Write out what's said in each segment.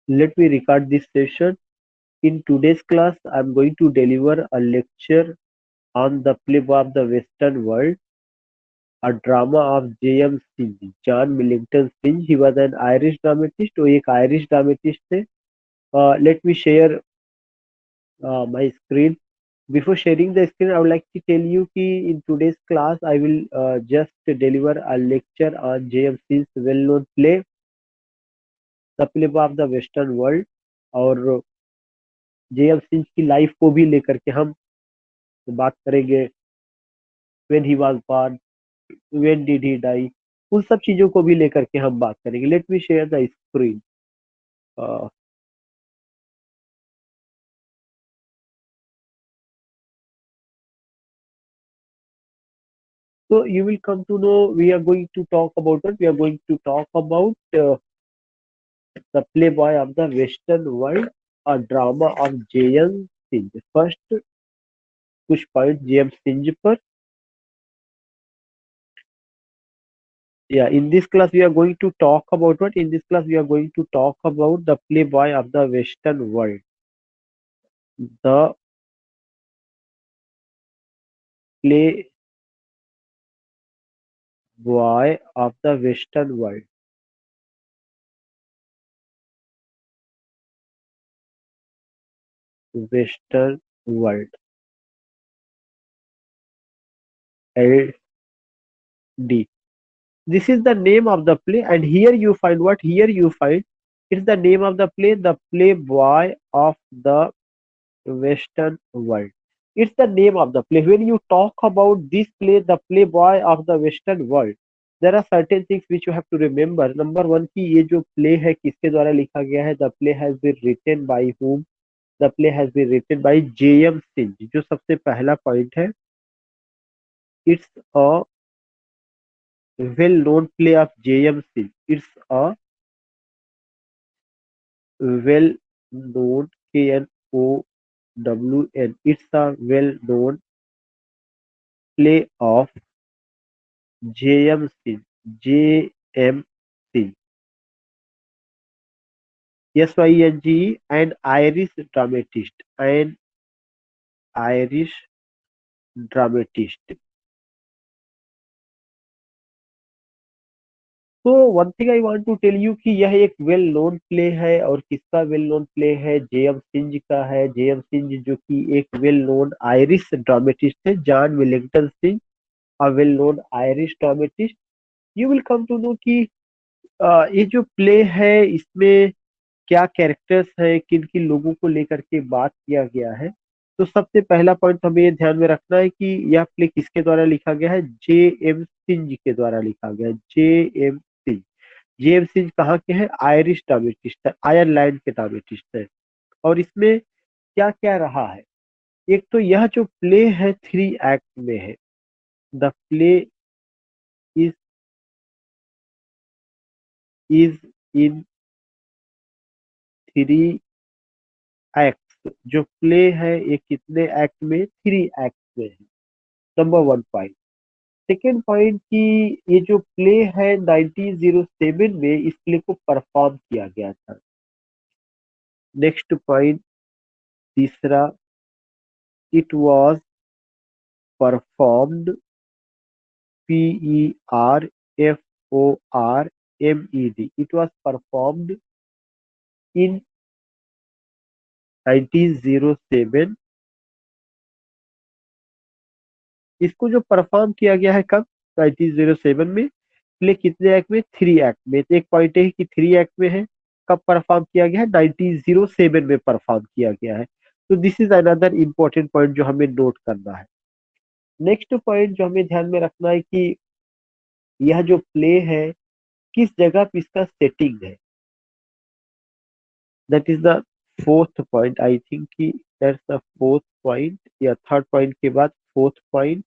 Let me record this session. In today's class, I'm going to deliver a lecture on the play of the Western World, a drama of J.M. Synge, John Millington Synge. He was an Irish dramatist. वो एक Irish dramatist थे. Let me share my screen. Before sharing the screen, I would like to tell you कि in today's class, I will just deliver a lecture on J.M. Synge's well-known play, The Play of the Western World, और J.M. Synge की life को भी लेकर के हम बात करेंगे. When he was born, when did he die, उन सब चीजों को भी लेकर के हम बात करेंगे. Let me share the screen. So you will come to know we are going to talk about what we are going to talk about the Playboy of the Western World, a drama of J.M. Synge. First कुछ point J.M. Synge पर. Yeah, in this class we are going to talk about what? In this class we are going to talk about the Playboy of the Western World. The Playboy of the Western World. Western World. LD. This is the name of the play, and here you find what? Here you find it's the name of the play, The Playboy of the Western World. It's the name of the play. When you talk about this play, The Playboy of the Western World, there are certain things which you have to remember. Number one कि ये जो play है किसके द्वारा लिखा गया है? The play has been written by whom? The play has been written by J.M. Synge. जो सबसे पहला point है, it's a well-known play of J.M. Synge. It's a well-known KNOWN. It's a well-known play of J.M. Synge. J.M. Synge. SYNGE, an Irish dramatist. An Irish dramatist. तो one thing I want to tell you कि यह एक well known play है, और किसका well known play है? J.M. Synge का है. J.M. Synge जो कि एक वेल नोन आयरिश ड्रामेटिस्ट है. John Willington Synge, a well known Irish dramatist. You will come to know कि ये जो प्ले है इसमें क्या कैरेक्टर्स है, किन किन लोगों को लेकर के बात किया गया है. तो सबसे पहला पॉइंट हमें ये ध्यान में रखना है कि यह प्ले किसके द्वारा लिखा गया है? J.M. Synge के द्वारा लिखा गया है. J.M. Synge. J.M. Synge कहाँ के हैं? आयरिश ड्रामेटिस्ट है, आयरलैंड के ड्रामेटिस्ट है. और इसमें क्या क्या रहा है? एक तो यह जो प्ले है 3 एक्ट में है. The play is is in 3 act. जो प्ले है ये कितने एक्ट में? 3 एक्ट में है. Number 1 point. सेकेंड पॉइंट कि ये जो प्ले है 1907 में इस प्ले को परफॉर्म किया गया था. नेक्स्ट पॉइंट तीसरा, it was performed PERFORMED. It was performed in 1907. इसको जो परफॉर्म किया गया है कब? 1907 में. प्ले कितने एक्ट में? 3 एक्ट में. तो एक पॉइंट है कि 3 एक्ट में है. कब परफॉर्म किया गया है? 1907 में परफॉर्म किया गया है. तो this is another important point जो हमें नोट करना है. नेक्स्ट पॉइंट जो हमें ध्यान में रखना है कि यह जो प्ले है किस जगह पे इसका सेटिंग है. That is the fourth point. I think कि दैट्स द फोर्थ पॉइंट, या थर्ड पॉइंट के बाद fourth point.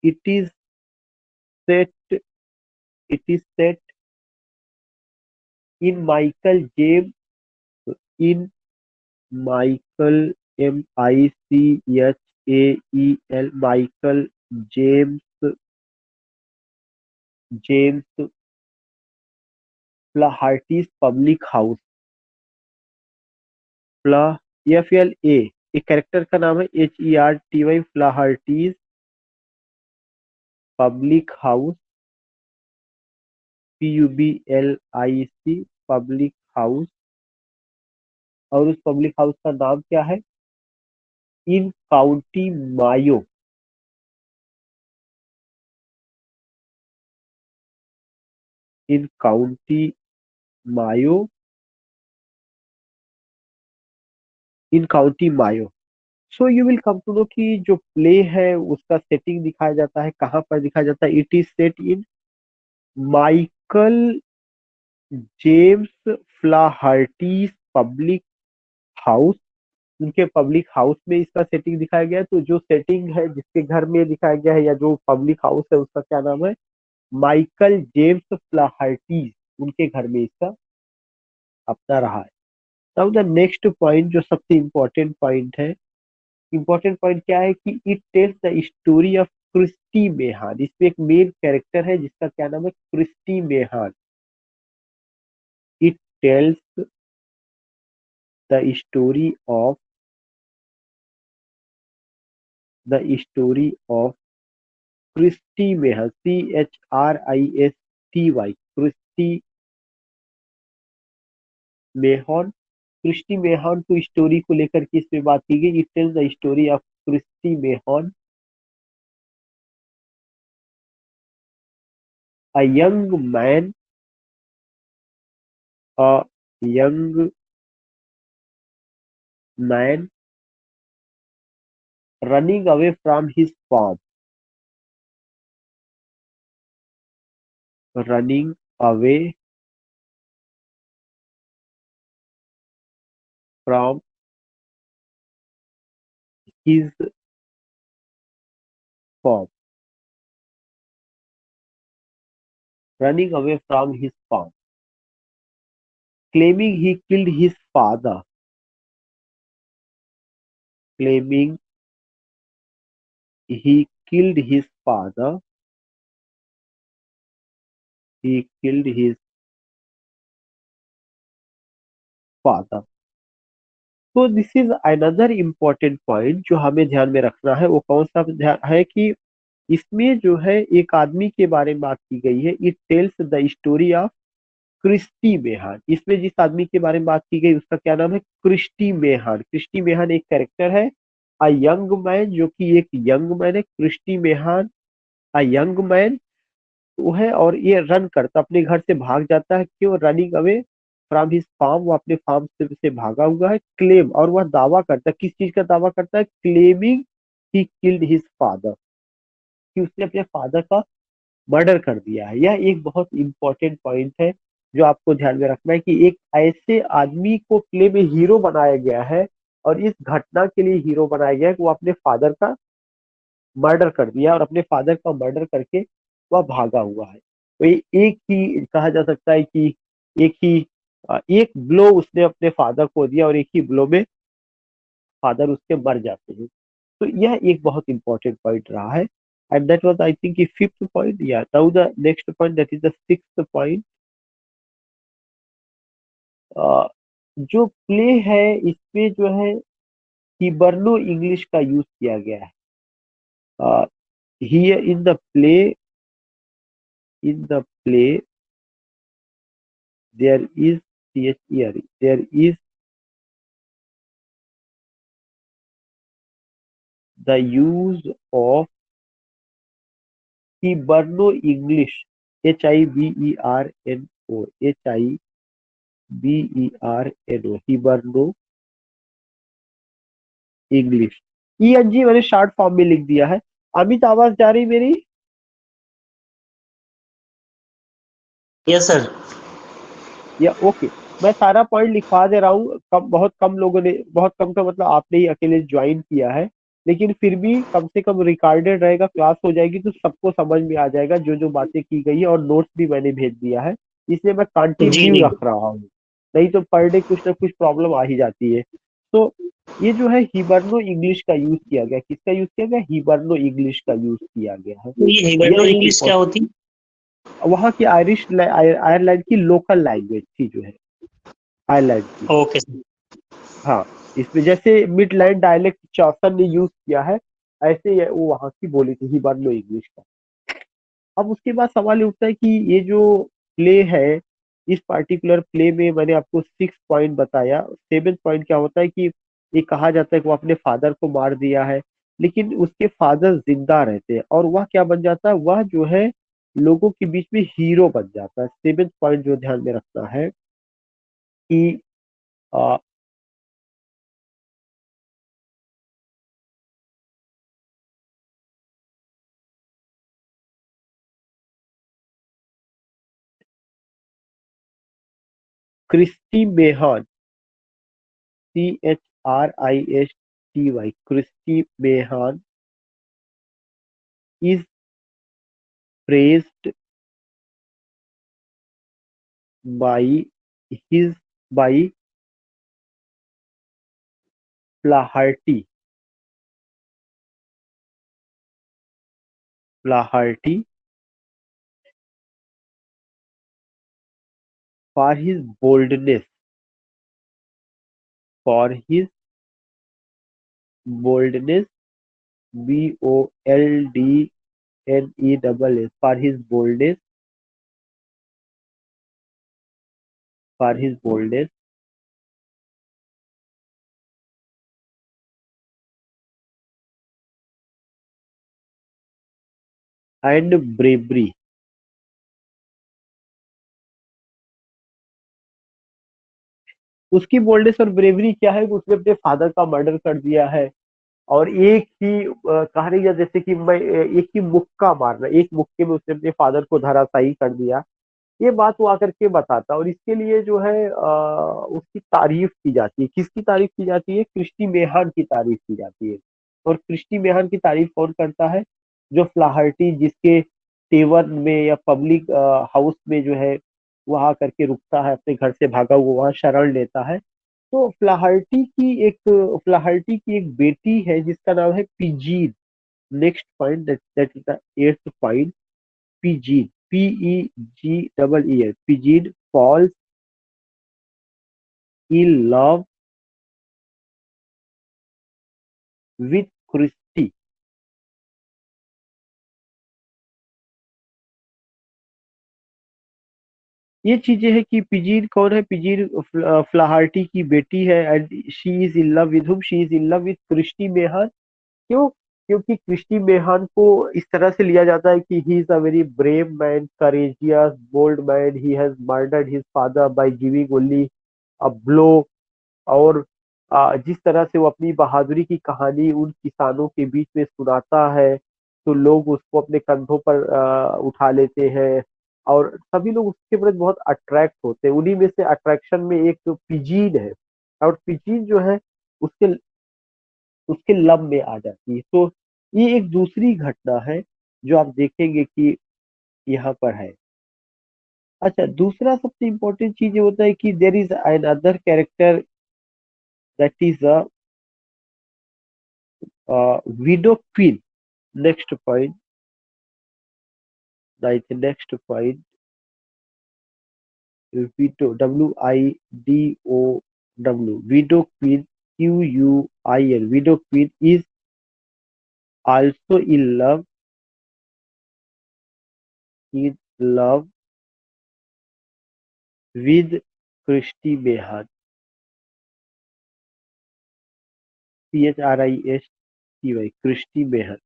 It is set it is set in Michael James, in Michael MICHAEL, Michael James James Flaherty's public house, फ्ला FLA एक character का नाम है, HERTY, Flaherty's public house, PUBLIC public house, और उस public house का नाम क्या है, in County Mayo, in County Mayo, in County Mayo. So you will come to know कि जो प्ले है उसका सेटिंग दिखाया जाता है, कहाँ पर दिखाया जाता है, it is set in Michael James Flaherty's public house, उनके पब्लिक हाउस में इसका सेटिंग दिखाया गया है। तो जो सेटिंग है जिसके घर में दिखाया गया है या जो पब्लिक हाउस है उसका क्या नाम है, माइकल जेम्स फ्लाहर्टीज, उनके घर में इसका अपना रहा है। नाउ द नेक्स्ट पॉइंट जो सबसे इम्पोर्टेंट पॉइंट है, इम्पोर्टेंट पॉइंट क्या है कि it tells the story of Christy Mahon. इसमें एक मेन कैरेक्टर है जिसका क्या नाम है, Christy Mahon. It tells the story of Christy Mahon, CHRISTY, Christy Mahon. Christy Mahon को स्टोरी को लेकर के इसमें बात की गई। It tells the story of Christy Mahon, a young man, a young man running away from his farm, running away from his farm, running away from his farm, claiming he killed his father, claiming he killed his father, he killed his father। तो this is another important point जो हमें ध्यान में रखना है। वो कौन सा है कि इसमें जो है एक आदमी के बारे में बात की गई है। It tells the story of Christy Mahon. इसमें जिस आदमी के बारे में बात की गई उसका क्या नाम है, क्रिस्टी मेहन। क्रिस्टी मेहन एक कैरेक्टर है, अ यंग मैन, जो कि एक यंग मैन है। Christy Mahon a young man वो है, और ये रन करता, अपने घर से भाग जाता है। क्यों, running away from his farm, वो अपने फार्म से भागा हुआ है। क्लेम, और वह दावा करता है, किस चीज का दावा करता है, claiming he killed his father, कि उसने अपने फादर का मर्डर कर दिया है। यह एक बहुत इंपॉर्टेंट पॉइंट है जो आपको ध्यान में रखना है कि एक ऐसे आदमी को प्ले में हीरो बनाया गया है, और इस घटना के लिए हीरो बनाया गया है कि वो अपने फादर का मर्डर कर दिया, और अपने फादर का मर्डर करके वह भागा हुआ है। तो ये एक ही कहा जा सकता है कि एक ब्लो उसने अपने फादर को दिया, और एक ही ब्लो में फादर उसके मर जाते हैं। तो यह एक बहुत इंपॉर्टेंट पॉइंट रहा है। And that was I think fifth point. या now the next point, that is the sixth point. जो प्ले है इसमें जो है हिबर्नो इंग्लिश का यूज किया गया है। Here in the play there is there is the use of Hiberno English, Hiberno, Hiberno English. ENG मैंने शॉर्ट फॉर्म में लिख दिया है। अमित, आवाज जा रही मेरी? Yes sir. या ओके, मैं सारा पॉइंट लिखवा दे रहा हूँ। बहुत कम लोगों ने, बहुत कम का मतलब आपने ही अकेले ज्वाइन किया है, लेकिन फिर भी कम से कम रिकॉर्डेड रहेगा, क्लास हो जाएगी तो सबको समझ में आ जाएगा जो जो बातें की गई है, और नोट्स भी मैंने भेज दिया है, इसलिए मैं जी कंटिन्यू जी। रख रहा हूँ। नहीं तो पर डे कुछ ना कुछ प्रॉब्लम आ ही जाती है। तो ये जो है हिबर्नो इंग्लिश का यूज किया गया, किसका यूज किया गया, हिबर्नो इंग्लिश का यूज किया गया है। तो ये हिबर्नो यह एक इंग्लिश क्या होती? वहाँ की आयरलैंड की लोकल लैंग्वेज थी जो है, आयरलैंड की। Okay sir. हाँ, इसमें जैसे मिडलैंड डायलेक्ट चौसन ने यूज किया है, ऐसे वो वहाँ की बोली थी हिब्रू इंग्लिश का। अब उसके बाद सवाल ये उठता है कि ये जो प्ले है, इस पार्टिकुलर प्ले में मैंने आपको 6 पॉइंट बताया। 7th पॉइंट क्या होता है कि ये कहा जाता है कि वो अपने फादर को मार दिया है, लेकिन उसके फादर जिंदा रहते हैं और वह क्या बन जाता है, वह जो है लोगों के बीच में हीरो बन जाता है। 7th पॉइंट जो ध्यान में रखना है कि आ, Christy Mahon, CHRISTY, Christy Mahon is praised by his by Flaherty Flaherty for his boldness, for his boldness, BOLDNESS, for his boldness and bravery। उसकी बोल्डनेस और ब्रेवरी क्या है कि उसने अपने फादर का मर्डर कर दिया है, और एक ही कहानी या जैसे कि मैं एक ही मुक्का मारना, एक मुक्के में उसने अपने फादर को धराशायी कर दिया। ये बात वो आकर के बताता है, और इसके लिए जो है उसकी तारीफ की जाती है। किसकी तारीफ की जाती है? क्रिस्टी मेहन की तारीफ की जाती है। और क्रिस्टी मेहन की तारीफ कौन करता है? जो फ्लाहर्टी, जिसके तेवर में या पब्लिक हाउस में जो है वहां करके रुकता है, अपने घर से भागा हुआ वहां शरण लेता है। तो फ्लाहर्टी की एक बेटी है जिसका नाम है Pegeen. Next point, that is the 8th पॉइंट। Pegeen, PEGEE, Pegeen falls in love with Christy। ये चीजें है कि पिजीन कौन है? पिजीन फ्लाहर्टी की बेटी है, and she is in love with whom, she is in love with Christy Mahon. क्यों? क्योंकि क्रिस्टी मेहन को इस तरह से लिया जाता है कि he is a very brave man, courageous, bold man, he has murdered his father by giving only a blow. और जिस तरह से वो अपनी बहादुरी की कहानी उन किसानों के बीच में सुनाता है, तो लोग उसको अपने कंधों पर उठा लेते हैं, और सभी लोग उसके प्रति बहुत अट्रैक्ट होते हैं। उन्हीं में से अट्रैक्शन में एक तो पिजीन है, और पिजीन जो है उसके उसके लब में आ जाती है। तो ये एक दूसरी घटना है जो आप देखेंगे कि यहाँ पर है। अच्छा, दूसरा सबसे इम्पोर्टेंट चीज ये होता है कि there is another character, that is a widow Quin. Next point, next point, widow, WIDO, widow Quin, QUIN, widow Quin is also in love with Christy Mahon, CHRISTY, Christy Mahon.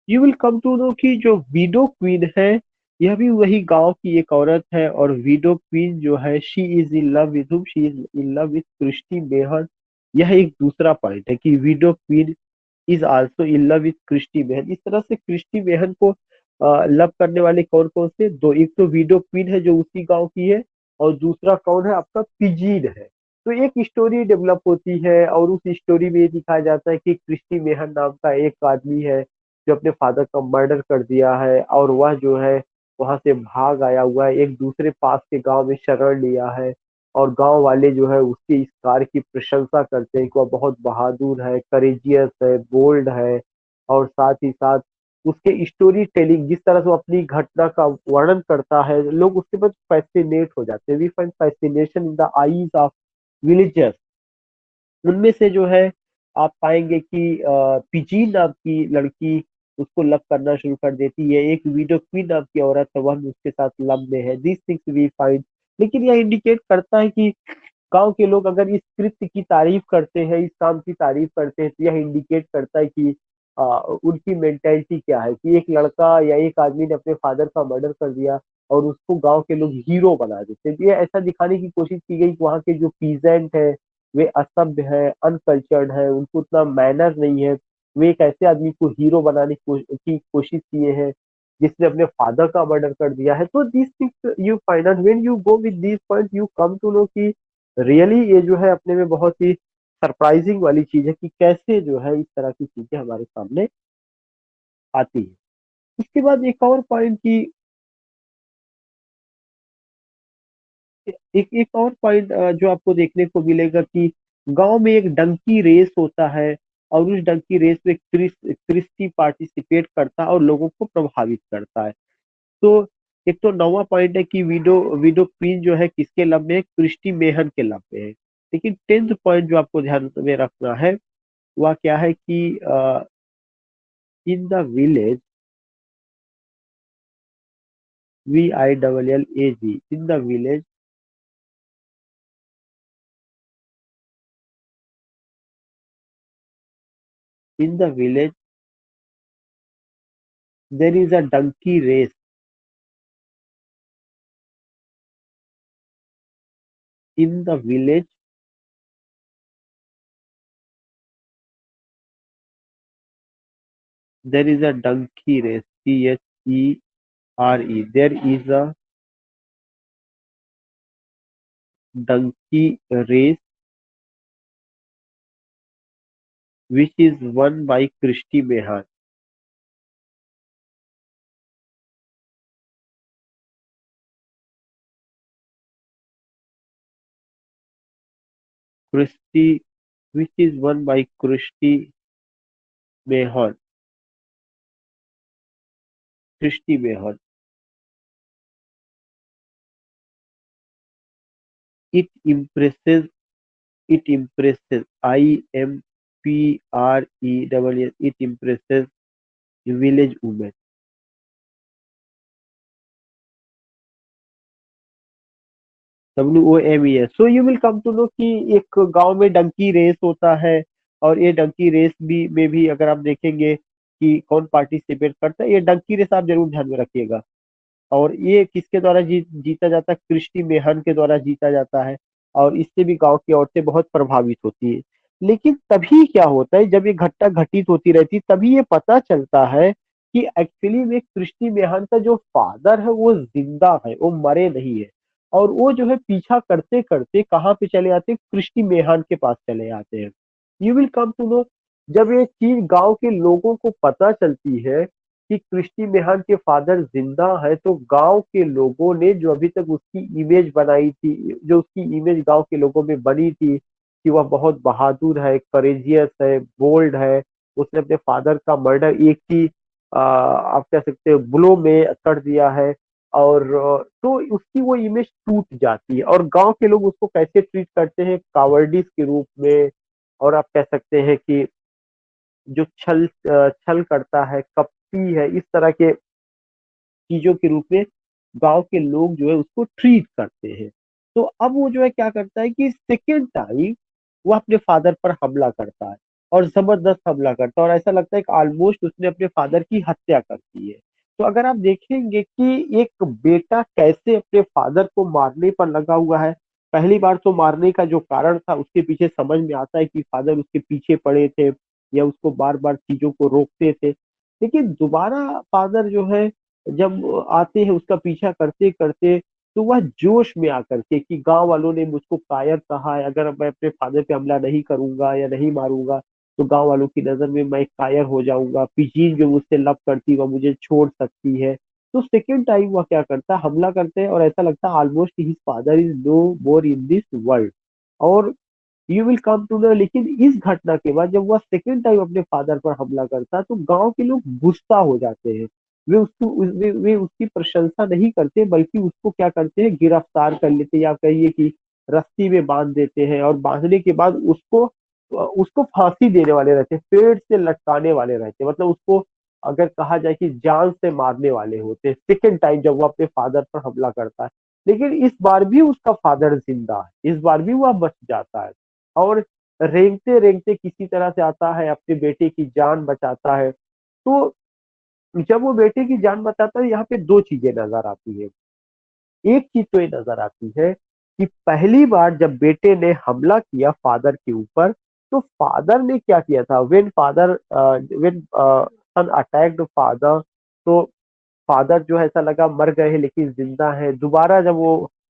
You will come to know कि जो window queen है, यह भी वही गांव की एक औरत है, और विडो क्वीन जो है she is in love with whom, she is in love with Christy Mahon. यह एक दूसरा पॉइंट है कि widow Quin is also in love with Christy Mahon. इस तरह से क्रिस्टी मेहन को लव करने वाले कौन कौन से? दो, एक तो विडो क्वीन है जो उसी गांव की है, और दूसरा कौन है? आपका पिजीन है। तो एक स्टोरी डेवलप होती है, और उस स्टोरी में ये दिखाया जाता है कि क्रिस्टी मेहन नाम का एक आदमी है जो अपने फादर का मर्डर कर दिया है, और वह जो है वहां से भाग आया हुआ है, एक दूसरे पास के गांव में शरण लिया है। और गांव वाले जो है उसके इस कार्य की प्रशंसा करते हैं कि वह बहुत बहादुर है, करेजियस है, बोल्ड है, और साथ ही साथ उसके स्टोरी टेलिंग, जिस तरह से वो अपनी घटना का वर्णन करता है, लोग उसके बाद फैसिनेट हो जाते हैं। We find fascination in the eyes of villagers. उनमें से जो है आप पाएंगे कि पिजी नाम की लड़की उसको लव करना शुरू कर देती है। एक विडो क्वीन नाम की औरत है, वह भी उसके साथ लव में है। This things we find. लेकिन यह इंडिकेट करता है कि गांव के लोग अगर इस कृत्य की तारीफ करते हैं, इस काम की तारीफ करते हैं, तो यह इंडिकेट करता है कि उनकी मेंटेलिटी क्या है, कि एक लड़का या एक आदमी ने अपने फादर का मर्डर कर दिया और उसको गांव के लोग हीरो बना देते हैं। तो ये ऐसा दिखाने की कोशिश की गई कि वहाँ के जो पीजेंट है वे असभ्य है, अनकल्चर्ड है, उनको उतना मैनर नहीं है। वे एक ऐसे आदमी को हीरो बनाने की कोशिश किए हैं जिसने अपने फादर का मर्डर कर दिया है। तो this things you find out when you go with this point, you come to know कि रियली ये जो है अपने में बहुत ही सरप्राइजिंग वाली चीज है कि कैसे जो है इस तरह की चीजें हमारे सामने आती है। इसके बाद एक और पॉइंट की एक एक और पॉइंट जो आपको देखने को मिलेगा कि गांव में एक डंकी रेस होता है, और उस डंकी रेस में क्रिस्टी पार्टिसिपेट करता है और लोगों को प्रभावित करता है। तो एक तो नौवां पॉइंट है कि विडो विडो क्वीन जो है किसके लव में है, क्रिस्टी मेहन के लव में है। लेकिन 10th पॉइंट जो आपको ध्यान में रखना है वह क्या है कि in the village, VILLAG, in the village, in the village there is a donkey race, in the village there is a donkey race, CHERE, there is a donkey race which is won by Christy Mehan. Christy, which is won by Christy Mehan. Christy Mehan. It impresses. It impresses. IMPRESS. It impresses village women. WOMES. So you will come to know कि एक गांव में Dunki race होता है, और ये Dunki race भी में भी अगर आप देखेंगे कि कौन पार्टिसिपेट करता है, ये डंकी रेस आप जरूर ध्यान में रखिएगा। और ये किसके द्वारा जीता जाता है, क्रिस्टी मेहन के द्वारा जीता जाता है। और इससे भी गांव की औरतें बहुत प्रभावित होती है। लेकिन तभी क्या होता है, जब ये घटना घटित होती रहती है, तभी ये पता चलता है कि एक्चुअली में क्रिस्टी मेहन का जो फादर है वो जिंदा है, वो मरे नहीं है। और वो जो है पीछा करते करते कहाँ पे चले आते हैं, क्रिस्टी मेहन के पास चले आते हैं। You will come to know, जब ये चीज गांव के लोगों को पता चलती है कि क्रिस्टी मेहन के फादर जिंदा है, तो गांव के लोगों ने जो अभी तक उसकी इमेज बनाई थी, जो उसकी इमेज गांव के लोगों में बनी थी कि वह बहुत बहादुर है, करेजियस है, बोल्ड है, उसने अपने फादर का मर्डर एक ही आप कह सकते हो ब्लो में कर दिया है। और तो उसकी वो इमेज टूट जाती है, और गांव के लोग उसको कैसे ट्रीट करते हैं, कावर्डिस के रूप में। और आप कह सकते हैं कि जो छल करता है, कपटी है, इस तरह के चीजों के रूप में गांव के लोग जो है उसको ट्रीट करते हैं। तो अब वो जो है क्या करता है कि सेकेंड टाइम वो अपने फादर पर हमला करता है, और जबरदस्त हमला करता है, और ऐसा लगता है कि ऑलमोस्ट उसने अपने फादर की हत्या कर दी है। तो अगर आप देखेंगे कि एक बेटा कैसे अपने फादर को मारने पर लगा हुआ है, पहली बार तो मारने का जो कारण था उसके पीछे समझ में आता है कि फादर उसके पीछे पड़े थे या उसको बार बार चीजों को रोकते थे। लेकिन दोबारा फादर जो है जब आते हैं उसका पीछा करते करते, तो वह जोश में आकर के कि गांव वालों ने मुझको कायर कहा है, अगर मैं अपने फादर पे हमला नहीं करूंगा या नहीं मारूंगा तो गांव वालों की नजर में मैं कायर हो जाऊंगा, पिजीन जो मुझसे लव करती वह मुझे छोड़ सकती है। तो सेकेंड टाइम वह क्या करता है, हमला करते हैं, और ऐसा लगता है almost his father is no more in this world. और you will come to know. लेकिन इस घटना के बाद जब वह सेकेंड टाइम अपने फादर पर हमला करता है तो गांव के लोग गुस्सा हो जाते हैं। वे उसकी प्रशंसा नहीं करते, बल्कि उसको क्या करते हैं, गिरफ्तार कर लेते हैं, या कहिए कि रस्सी में बांध देते हैं, और बांधने के बाद उसको उसको फांसी देने वाले रहते हैं, पेड़ से लटकाने वाले रहते हैं, मतलब उसको अगर कहा जाए कि जान से मारने वाले होते हैं सेकेंड टाइम जब वो अपने फादर पर हमला करता है। लेकिन इस बार भी उसका फादर जिंदा है, इस बार भी वह बच जाता है, और रेंगते रेंगते किसी तरह से आता है, अपने बेटे की जान बचाता है। तो जब वो बेटे की जान बचाता है, यहाँ पे दो चीजें नजर आती है। एक चीज तो ये नजर आती है कि पहली बार जब बेटे ने हमला किया फादर के ऊपर, तो फादर ने क्या किया था, व्हेन सन अटैक्ड फादर, तो फादर जो है ऐसा लगा मर गए हैं लेकिन जिंदा है। दोबारा जब वो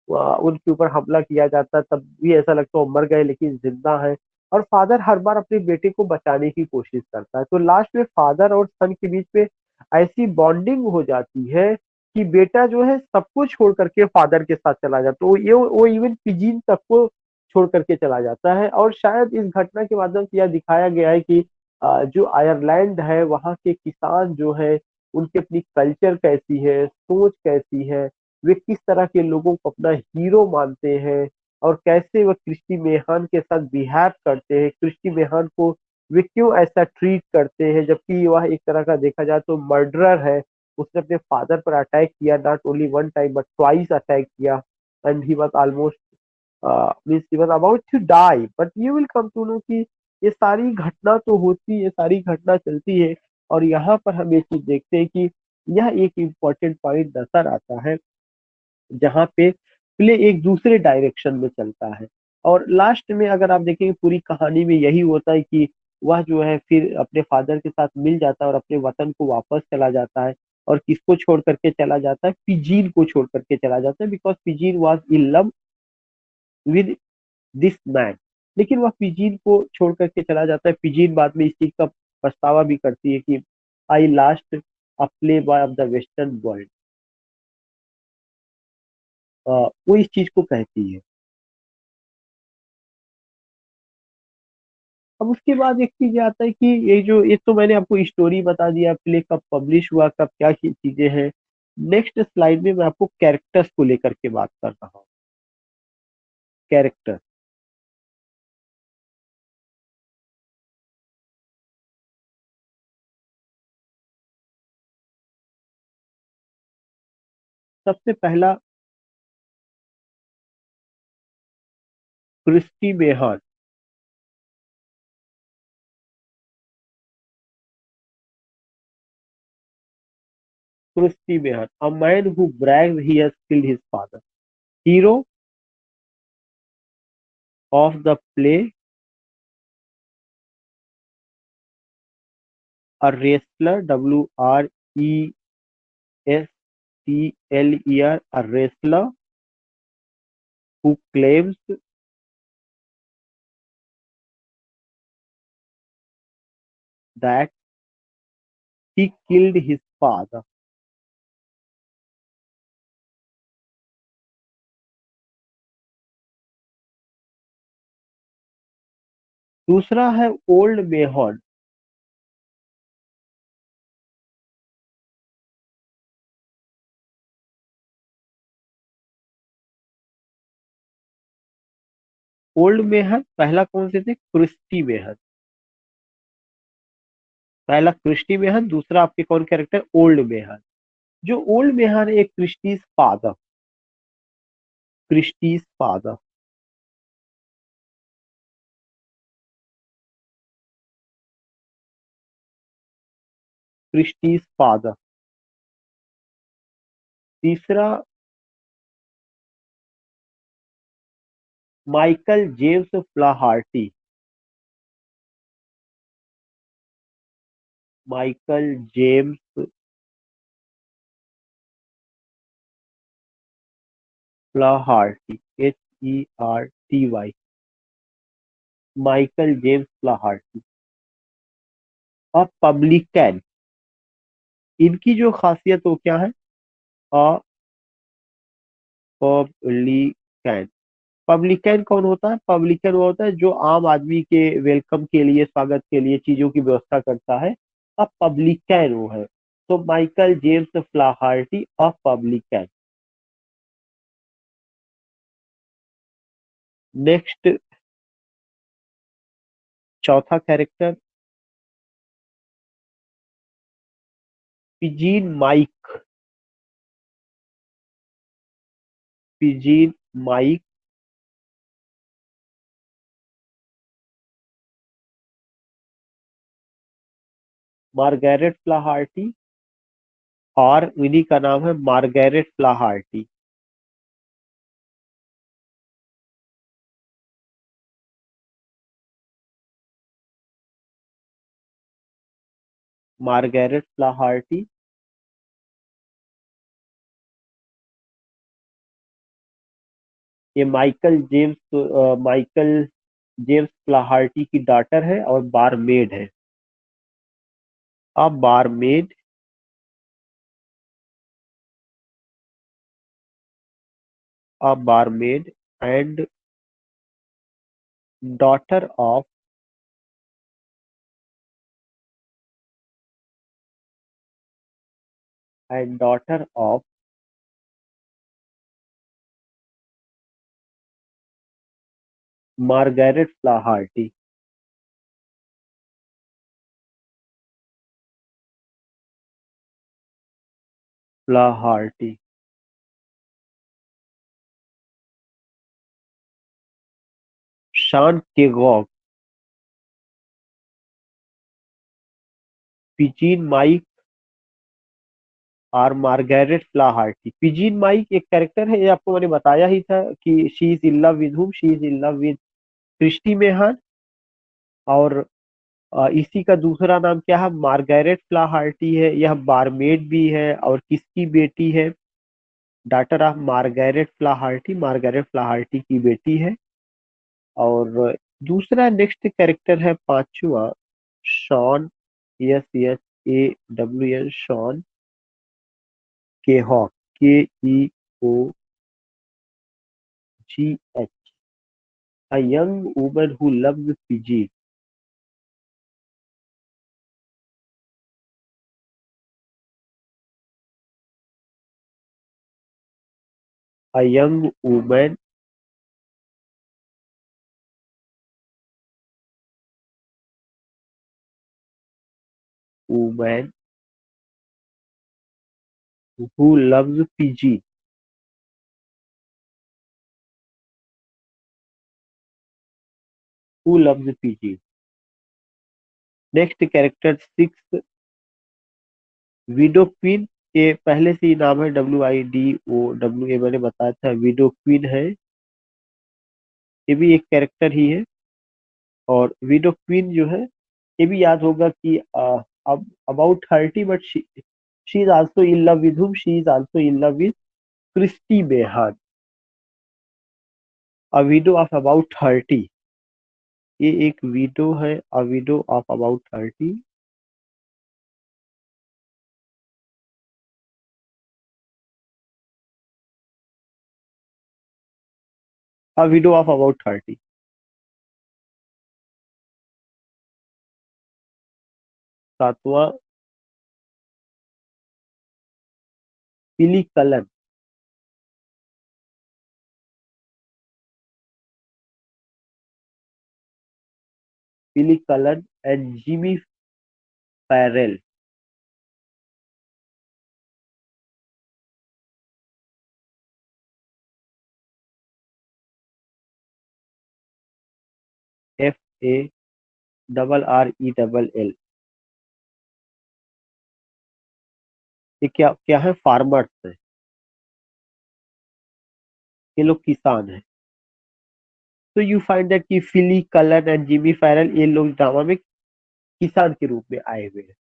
उनके ऊपर हमला किया जाता है, तब भी ऐसा लगता है वो मर गए लेकिन जिंदा है। और फादर हर बार अपने बेटे को बचाने की कोशिश करता है। तो लास्ट में फादर और सन के बीच में ऐसी बॉन्डिंग हो जाती है कि बेटा जो है सब कुछ छोड़ करके फादर के साथ चला जाता है। तो ये वो इवन पिजीन तक को छोड़ करके चला जाता है। और शायद इस घटना के माध्यम से यह दिखाया गया है कि जो आयरलैंड है वहाँ के किसान जो है, उनकी अपनी कल्चर कैसी है, सोच कैसी है, वे किस तरह के लोगों को अपना हीरो मानते हैं, और कैसे वह क्रिस्टी मेहान के साथ बिहेव करते हैं, क्रिस्टी मेहान को वे क्यों ऐसा ट्रीट करते हैं, जबकि वह एक तरह का देखा जाए तो मर्डरर है। उसने अपने फादर पर अटैक किया, not only one time but twice attack किया, and he was almost means he was about to die, but you will come to know कि ये सारी घटना तो होती है, सारी घटना चलती है। और यहाँ पर हम एक चीज देखते हैं कि यह एक इम्पोर्टेंट पॉइंट नजर आता है जहाँ पे प्ले एक दूसरे डायरेक्शन में चलता है। और लास्ट में अगर आप देखेंगे पूरी कहानी में यही होता है कि वह जो है फिर अपने फादर के साथ मिल जाता है और अपने वतन को वापस चला जाता है। और किसको छोड़ करके चला जाता है, पिजीन को छोड़ करके चला जाता है, because Pegeen was in love with this man. लेकिन वह पिजीन को छोड़ करके चला जाता है। पिजीन बाद में इस चीज का पछतावा भी करती है कि I lost a Playboy of the Western World, वो इस चीज को कहती है। अब उसके बाद एक चीज ये आता है कि ये तो मैंने आपको स्टोरी बता दिया, प्ले कब पब्लिश हुआ, कब क्या चीजें हैं। नेक्स्ट स्लाइड में मैं आपको कैरेक्टर्स को लेकर के बात कर रहा हूँ। कैरेक्टर, सबसे पहला Christy Mahon. Christy Mahon, a man who brags he has killed his father, hero of the play, a wrestler, WRESTLER, a wrestler who claims that he killed his father। दूसरा है ओल्ड मेहन। ओल्ड मेहन पहला कौन से थे, Christy Mahon. पहला Christy Mahon, दूसरा आपके कौन कैरेक्टर, ओल्ड मेहन। जो ओल्ड मेहन है एक Christy's father, Christy's father, Christy's father. तीसरा Michael James Flaherty, Michael James Flaherty, HERTY, Michael James Flaherty. और पब्लिकन, इनकी जो खासियत वो क्या है, अ पब्लिकन, पब्लिकन कौन होता है? पब्लिकन वो होता है जो आम आदमी के वेलकम के लिए, स्वागत के लिए चीजों की व्यवस्था करता है। अब पब्लिकन वो है। तो Michael James फ्लाहार्टी of publican. Next, चौथा कैरेक्टर, पिजीन माइक। पिजीन माइक, मार्गरेट फ्लाहार्टी, और इन्हीं का नाम है मार्गरेट फ्लाहार्टी। मार्गरेट फ्लाहार्टी, ये माइकल जेम्स फ्लाहार्टी की डॉटर है और बारमेड है। अब barmaid, and daughter of Margaret Flaherty. Flaherty, Shawn Keogh, Pegeen Mike और मार्गरेट फ्लाहार्टी। पिजीन माइक एक कैरेक्टर है, ये आपको मैंने बताया ही था कि she is in love with whom, she is in love with Christy Mahon. और इसी का दूसरा नाम क्या है? मार्गरेट फ्लाहार्टी है। यह बारमेड भी है और किसकी बेटी है? डॉटर ऑफ मार्गरेट फ्लाहार्टी की बेटी है। और दूसरा नेक्स्ट कैरेक्टर है पांचवा, Shawn, SHAWN, Shawn Keogh, KEOGH, a young woman who loves Fiji, a young woman who loves Fiji, who loves Fiji। Next character six, window queen. ये पहले से ही नाम है, WIDO, मैंने बताया था, विडो क्वीन है। ये भी एक कैरेक्टर ही है। और विडो क्वीन जो है, ये भी याद होगा कि अब about 30, but she is also in love with whom, she is also in love with Christy Mahon. A widow of about 30, ये एक विडो है, a widow of about 30। A widow of about 30। सातवां, Philly Cullen. Philly Cullen and Jimmy Farrell. FARRELL। ये क्या क्या है? Farmers है, ये लोग किसान है। तो यू फाइंड दैट कि फिली कलन एंड जिमी फैरल, ये लोग ड्रामा में किसान के रूप में आए हुए हैं।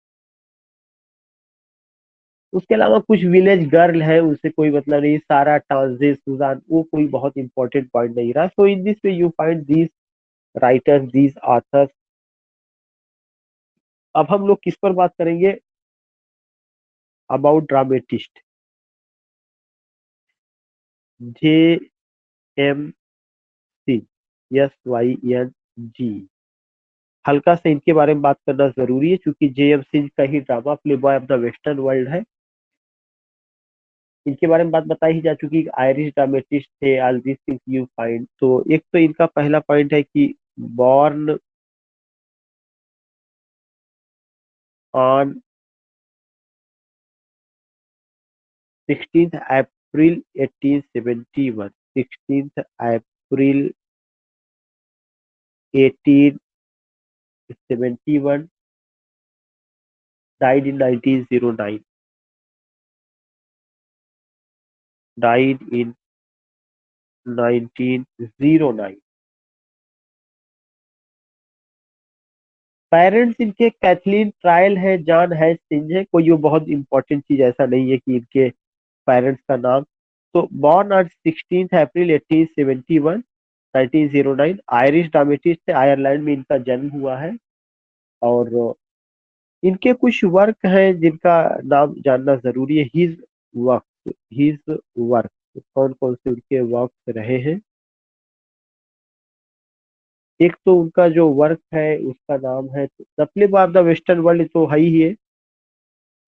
उसके अलावा कुछ विलेज गर्ल है, उससे कोई मतलब नहीं। सारा टांजे सुजान, वो कोई बहुत इंपॉर्टेंट पॉइंट नहीं रहा। So in this way you find these writers, these authors. अब हम लोग किस पर बात करेंगे? About dramatist, JM SYNG। हल्का सा इनके बारे में बात करना जरूरी है क्योंकि जेएम सिंह का ही drama Playboy of the Western World है। इनके बारे में बात बताई ही जा चुकी, आयरिश ड्रामेटिस्ट थे, all this things you find. तो एक तो इनका पहला पॉइंट है कि born on 16 April 1871, 16 April 1871, died in 1909, died in 1909। Parents इनके कैथलीन ट्रायल है, जॉन है, सिंज है। कोई वो बहुत इंपॉर्टेंट चीज ऐसा नहीं है कि इनके पेरेंट्स का नाम। तो born on 16 April 1871, 1909, Irish dramatist है, आयरलैंड में इनका जन्म हुआ है। और इनके कुछ वर्क हैं जिनका नाम जानना जरूरी है। हिज वर्क कौन कौन से उनके वर्क रहे हैं। एक तो उनका जो वर्क है उसका नाम है the Playboy of the Western World, तो है ही है।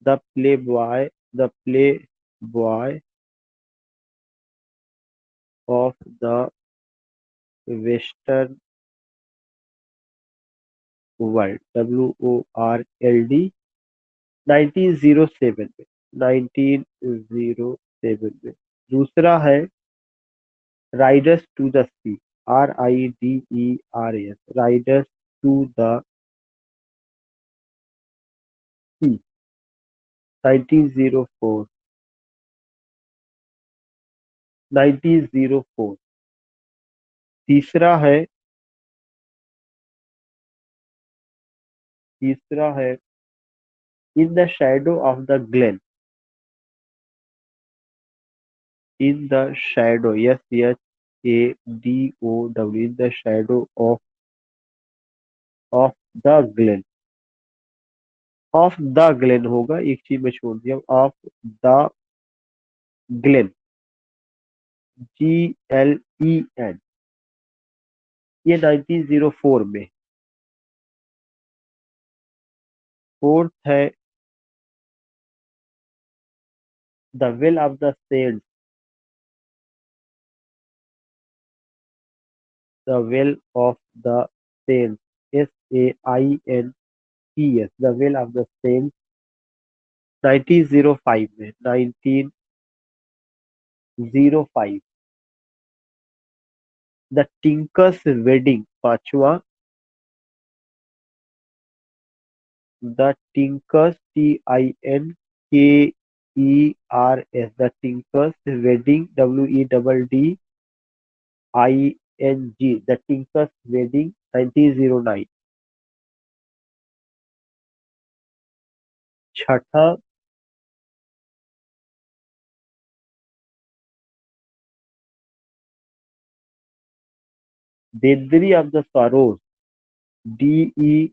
The Playboy, the Playboy of the Western World, WORLD, 1907 में, 1907 में। दूसरा है Riders to the Sea, RIDERS, Riders to the Sea, 1904, 1904। तीसरा है, तीसरा है in the Shadow of the Glen, in the Shadow, SHADOW, in the Shadow of the Glen. Of the Glen होगा, एक चीज में छोड़ दिया, ऑफ द ग्लेन, GLEN। ये 1904 में। फोर्थ है the Well of the Saints, the Well of the Saints, SAINTS, the Well of the Saints, 1905 में, 1905। द टिंकर्स वेडिंग, पांचवा, the Tinkers, TINKERS, the Tinker's Wedding, WEDDING, the Tinker's Wedding, 1909। छठा Deirdre of the Sorrows, DEIRDRE,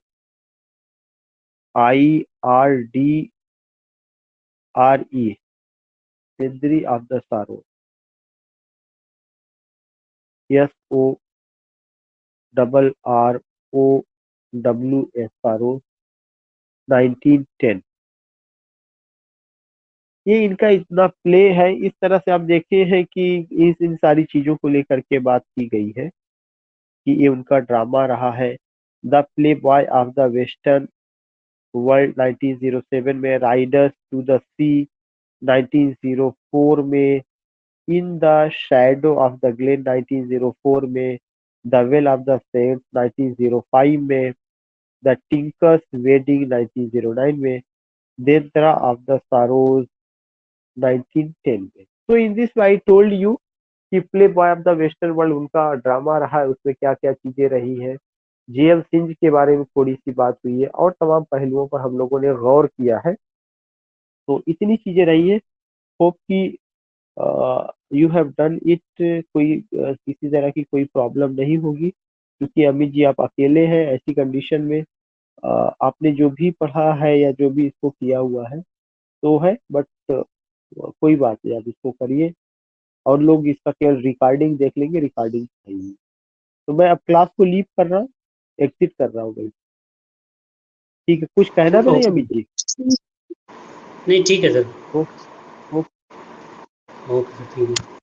Deirdre of the Sorrows, SORROWS, Sorrows, 1910। ये इनका इतना play है, इस तरह से आप देखे हैं कि इस इन सारी चीजों को लेकर के बात की गई है कि ये उनका ड्रामा रहा है। The Playboy of the Western world, 1907 में, राइडर्स टू द सी, 1904 में, इन the Shadow of the Glenn, 1904 में, the well of the Saints, 1905 में, द टिंकर्स वेडिंग, 1909 में, देदरा ऑफ द सारोज, 1910 में। तो in this I told you कि Playboy of the Western World उनका drama रहा है, उसमें क्या क्या चीजें रही हैं। जेएम सिंह के बारे में थोड़ी सी बात हुई है और तमाम पहलुओं पर हम लोगों ने गौर किया है। तो इतनी चीजें रही है। होप कि यू हैव डन इट, कोई किसी तरह की कोई प्रॉब्लम नहीं होगी क्योंकि अमित जी आप अकेले हैं ऐसी कंडीशन में। आपने जो भी पढ़ा है या जो भी इसको किया हुआ है तो है, बट कोई बात नहीं, आप इसको करिए और लोग इसका केवल रिकॉर्डिंग देख लेंगे, रिकॉर्डिंग सही है। तो मैं अब क्लास को लीव कर रहा हूँ, एग्जिट कर रहा हूँ भाई। ठीक है, कुछ कहना तो नहीं ओके। अमित जी? नहीं, ठीक है सर। ओ, ओ, ओके सर, ठीक है।